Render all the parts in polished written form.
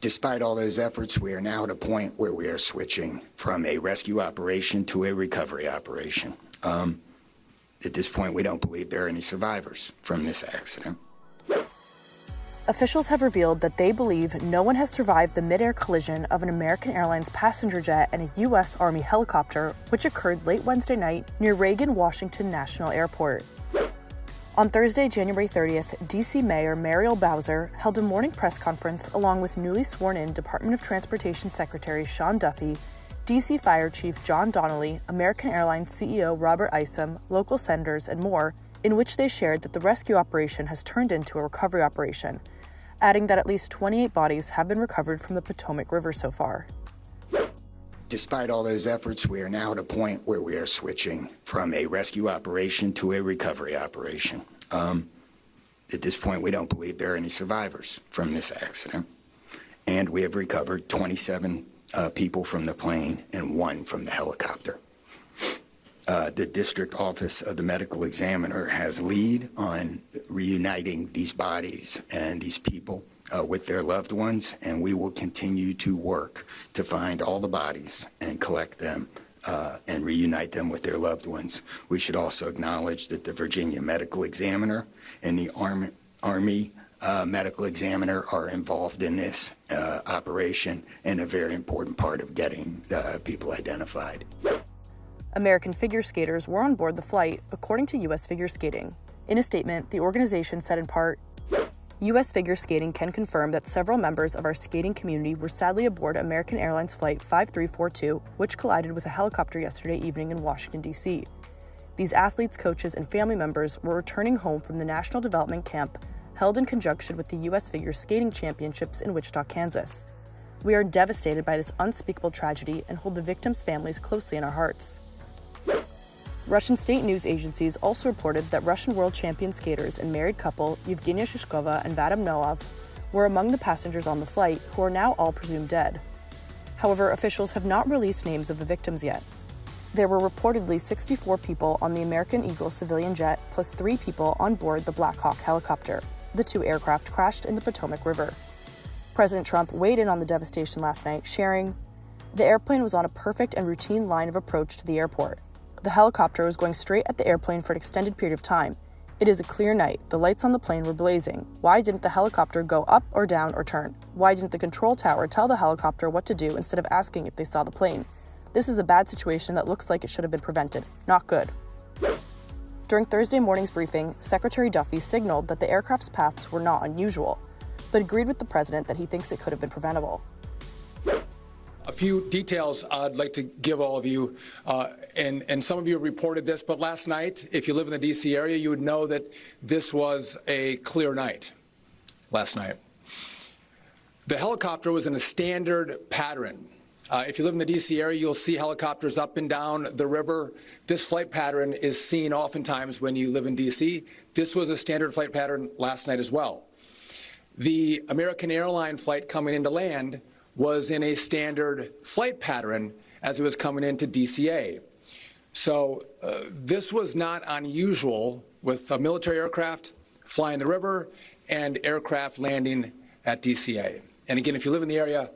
Despite all those efforts, we are now at a point where we are switching from a rescue operation to a recovery operation. At this point, we don't believe there are any survivors from this accident. Officials have revealed that they believe no one has survived the midair collision of an American Airlines passenger jet and a U.S. Army helicopter, which occurred late Wednesday night near Reagan Washington National Airport. On Thursday, January 30th, D.C. Mayor Mauriel Bowser held a morning press conference along with newly sworn-in Department of Transportation Secretary Sean Duffy, D.C. Fire Chief John Donnelly, American Airlines CEO Robert Isom, local senators, and more, in which they shared that the rescue operation has turned into a recovery operation, adding that at least 28 bodies have been recovered from the Potomac River so far. Despite all those efforts, we are now at a point where we are switching from a rescue operation to a recovery operation. At this point, we don't believe there are any survivors from this accident, and we have recovered 27 people from the plane and 1 from the helicopter. The district office of the medical examiner has lead on reuniting these bodies and these people with their loved ones, and we will continue to work to find all the bodies and collect them and reunite them with their loved ones. We should also acknowledge that the Virginia medical examiner and the Army medical examiner are involved in this operation and a very important part of getting people identified. American figure skaters were on board the flight, according to U.S. Figure Skating. In a statement, the organization said in part, U.S. Figure Skating can confirm that several members of our skating community were sadly aboard American Airlines Flight 5342, which collided with a helicopter yesterday evening in Washington, D.C. These athletes, coaches, and family members were returning home from the National Development Camp held in conjunction with the U.S. Figure Skating Championships in Wichita, Kansas. We are devastated by this unspeakable tragedy and hold the victims' families closely in our hearts. Russian state news agencies also reported that Russian world champion skaters and married couple Evgenia Shishkova and Vadim Naumov were among the passengers on the flight, who are now all presumed dead. However, officials have not released names of the victims yet. There were reportedly 64 people on the American Eagle civilian jet, plus 3 people on board the Black Hawk helicopter. The 2 aircraft crashed in the Potomac River. President Trump weighed in on the devastation last night, sharing, "The airplane was on a perfect and routine line of approach to the airport. The helicopter was going straight at the airplane for an extended period of time. It is a clear night. The lights on the plane were blazing. Why didn't the helicopter go up or down or turn? Why didn't the control tower tell the helicopter what to do instead of asking if they saw the plane? This is a bad situation that looks like it should have been prevented. Not good." During Thursday morning's briefing, Secretary Duffy signaled that the aircraft's paths were not unusual, but agreed with the president that he thinks it could have been preventable. A few details I'd like to give all of you, and some of you reported this, but last night, if you live in the D.C. area, you would know that this was a clear night last night. The helicopter was in a standard pattern. If you live in the D.C. area, you'll see helicopters up and down the river. This flight pattern is seen oftentimes when you live in D.C. This was a standard flight pattern last night as well. The American Airlines flight coming into land was in a standard flight pattern as it was coming into DCA. So this was not unusual with a military aircraft flying the river and aircraft landing at DCA. And again, if you live in the area,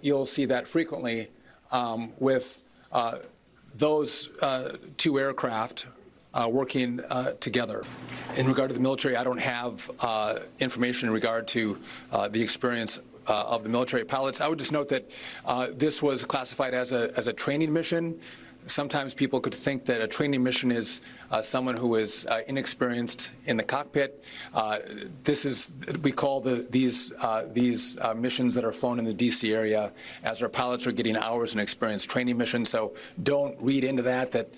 you'll see that frequently with those 2 aircraft working together. In regard to the military, I don't have information in regard to the experience of the military pilots. I would just note that this was classified as a training mission. Sometimes people could think that a training mission is someone who is inexperienced in the cockpit. We call these missions that are flown in the D.C. area as our pilots are getting hours in experience training missions. So don't read into that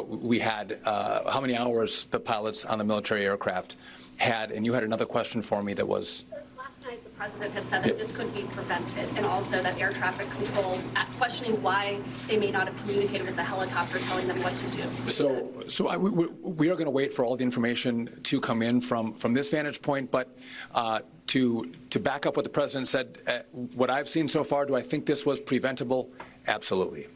we had how many hours the pilots on the military aircraft had. And you had another question for me that was. Last night, the president had said that this could be prevented, and also that air traffic control, questioning why they may not have communicated with the helicopter, telling them what to do. So we are going to wait for all the information to come in from this vantage point, but to back up what the president said, what I've seen so far, do I think this was preventable? Absolutely.